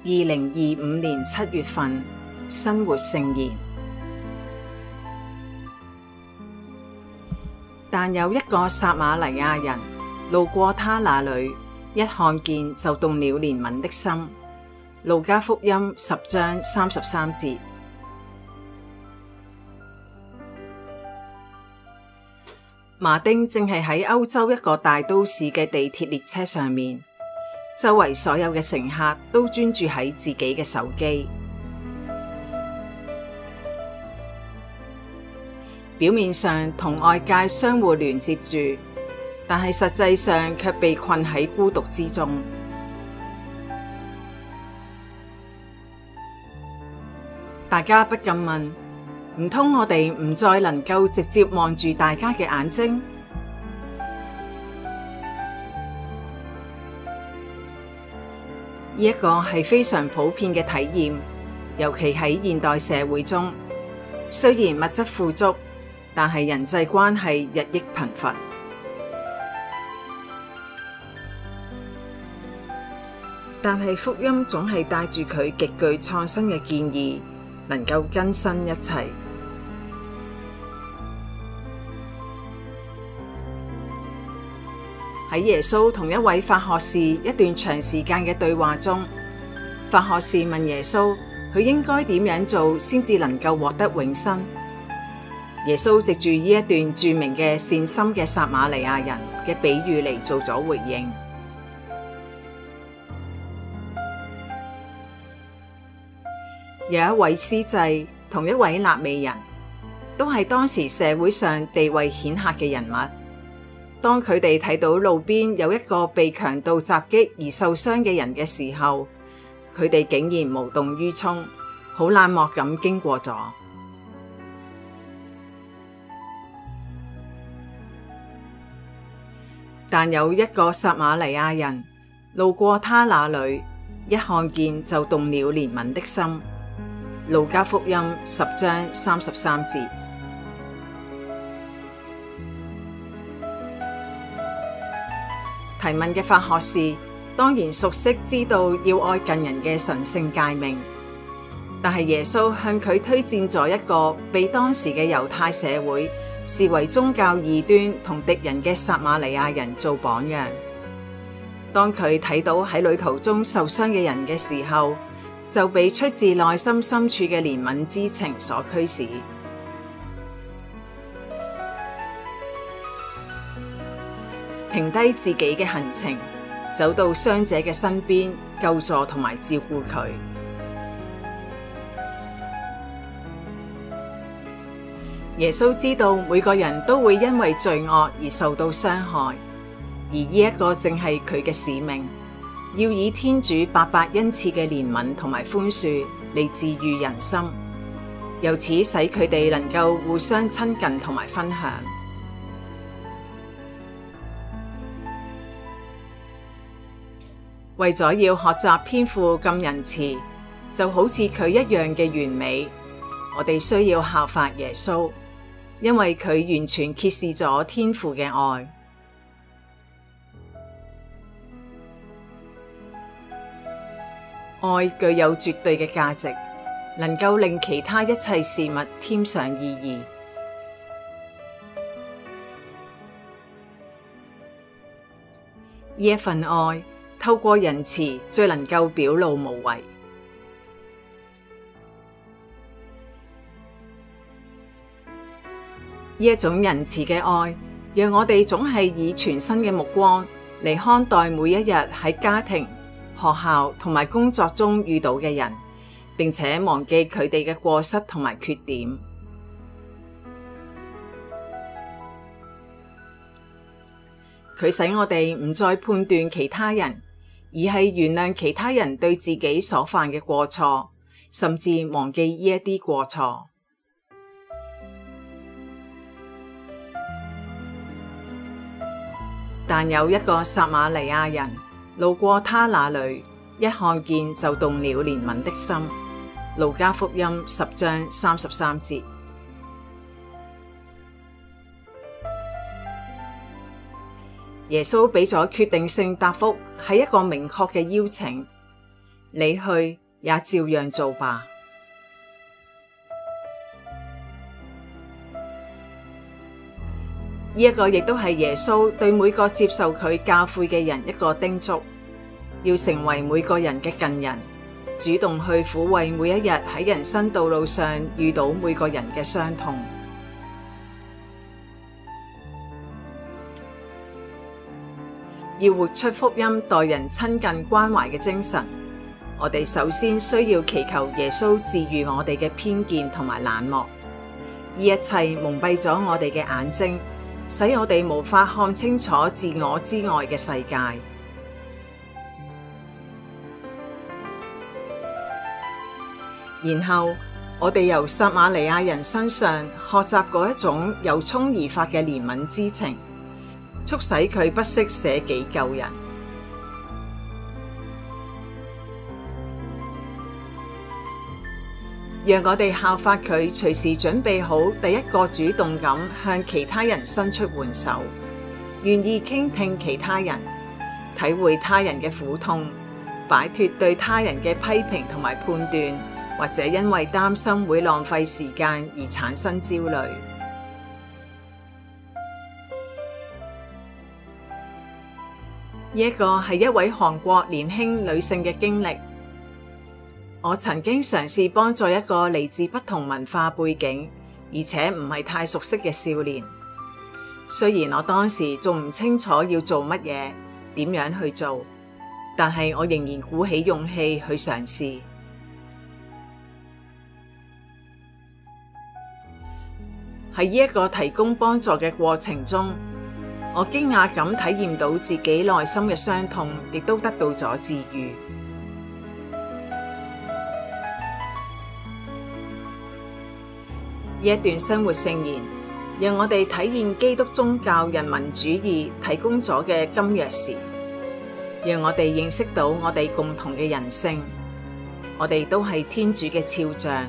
2025年7月份生活聖言。但有一個撒瑪黎雅人路過他那裏，一看見就動了憐憫的心。路加福音10章33節。馬丁正係喺歐洲一個大都市嘅地鐵列車上面，周圍所有嘅乘客都專注喺自己嘅手機，表面上同外界相互連接住，但係實際上卻被困喺孤獨之中。大家不禁問：唔通我哋唔再能夠直接望住大家嘅眼睛？呢一個係非常普遍嘅體驗，尤其喺現代社會中。雖然物質富足，但係人際關係日益貧乏。但係福音總係帶住佢極具創新嘅建議，能夠更新一切。喺耶穌同一位法學士一段長時間嘅對話中，法學士問耶穌，佢應該點樣做先至能夠獲得永生？耶穌藉住呢一段著名嘅善心嘅撒瑪黎雅人嘅比喻嚟做咗回應。有一位司祭同一位肋未人，都係當時社會上地位顯赫嘅人物。當佢哋睇到路邊有一個被強盜襲擊而受傷嘅人嘅時候，佢哋竟然無動於衷，好冷漠咁經過咗。但有一個撒瑪黎雅人路過他那裏，一看見就動了憐憫的心。路加福音10章33節。提問嘅法學士當然熟悉知道要愛近人嘅神聖誡命，但係耶穌向佢推薦咗一個被當時嘅猶太社會視為宗教異端同敵人嘅撒瑪黎雅人做榜樣。當佢睇到喺旅途中受傷嘅人嘅時候，就被出自內心深處嘅憐憫之情所驅使，停低自己嘅行程，走到傷者嘅身邊，救助同埋照顧佢。耶穌知道每個人都會因為罪惡而受到傷害，而呢一個正係佢嘅使命。要以天主白白恩賜嘅憐憫同埋寬恕嚟治癒人心，由此使佢哋能夠互相親近同埋分享。為咗要學習天父咁仁慈，就好似佢一樣嘅完美，我哋需要效法耶穌，因為佢完全揭示咗天父嘅愛。愛具有絕對嘅價值，能夠令其他一切事物添上意義。呢一份愛透過仁慈，最能夠表露無遺。呢一種仁慈嘅愛，讓我哋總係以全新嘅目光嚟看待每一日喺家庭、學校同埋工作中遇到嘅人，並且忘記佢哋嘅過失同埋缺點。佢使我哋唔再判斷其他人，而係原諒其他人對自己所犯嘅過錯，甚至忘記呢一啲過錯。但有一個撒瑪黎雅人路過他那裏，一看見就動了憐憫的心。路加福音10章33節。耶穌俾咗決定性答覆，係一個明確嘅邀請。你去也照樣做吧。呢一個亦都係耶穌對每個接受佢教誨嘅人一個叮囑，要成為每個人嘅近人，主動去撫慰每一日喺人生道路上遇到每個人嘅傷痛。要活出福音待人親近關懷嘅精神，我哋首先需要祈求耶穌治癒我哋嘅偏見同埋冷漠，呢一切蒙蔽咗我哋嘅眼睛，使我哋無法看清楚自我之外嘅世界。然後我哋由撒瑪黎雅人身上學習嗰一種由衷而發嘅憐憫之情，促使佢不惜捨己救人。讓我哋效法佢，隨時準備好第一個主動咁向其他人伸出援手，願意傾聽其他人，體會他人嘅苦痛，擺脫對他人嘅批評同埋判斷，或者因為擔心會浪費時間而產生焦慮。呢一個係一位韓國年輕女性嘅經歷。我曾經嘗試幫助一個嚟自不同文化背景，而且唔係太熟悉嘅少年。雖然我當時仲唔清楚要做乜嘢，點樣去做，但係我仍然鼓起勇氣去嘗試。喺呢一個提供幫助嘅過程中，我驚訝咁體驗到自己內心嘅傷痛，亦都得到咗治癒。呢一段生活聖言，讓我哋體驗基督宗教人民主義提供咗嘅金鑰匙，讓我哋認識到我哋共同嘅人性，我哋都係天主嘅肖像。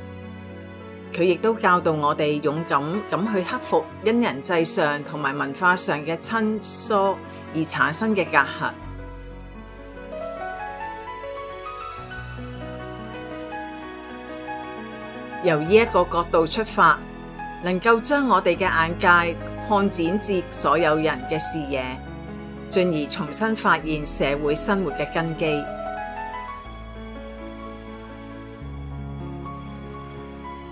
佢亦都教導我哋勇敢咁去克服因人際上同埋文化上嘅親疏而產生嘅隔閡。由呢一個角度出發，能夠將我哋嘅眼界擴展至所有人嘅視野，進而重新發現社會生活嘅根基。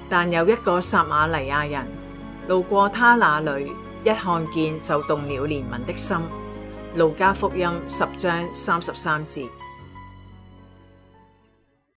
但有一個撒瑪黎雅人路過他那裡，一看見就動了憐憫的心。路加福音10章33節。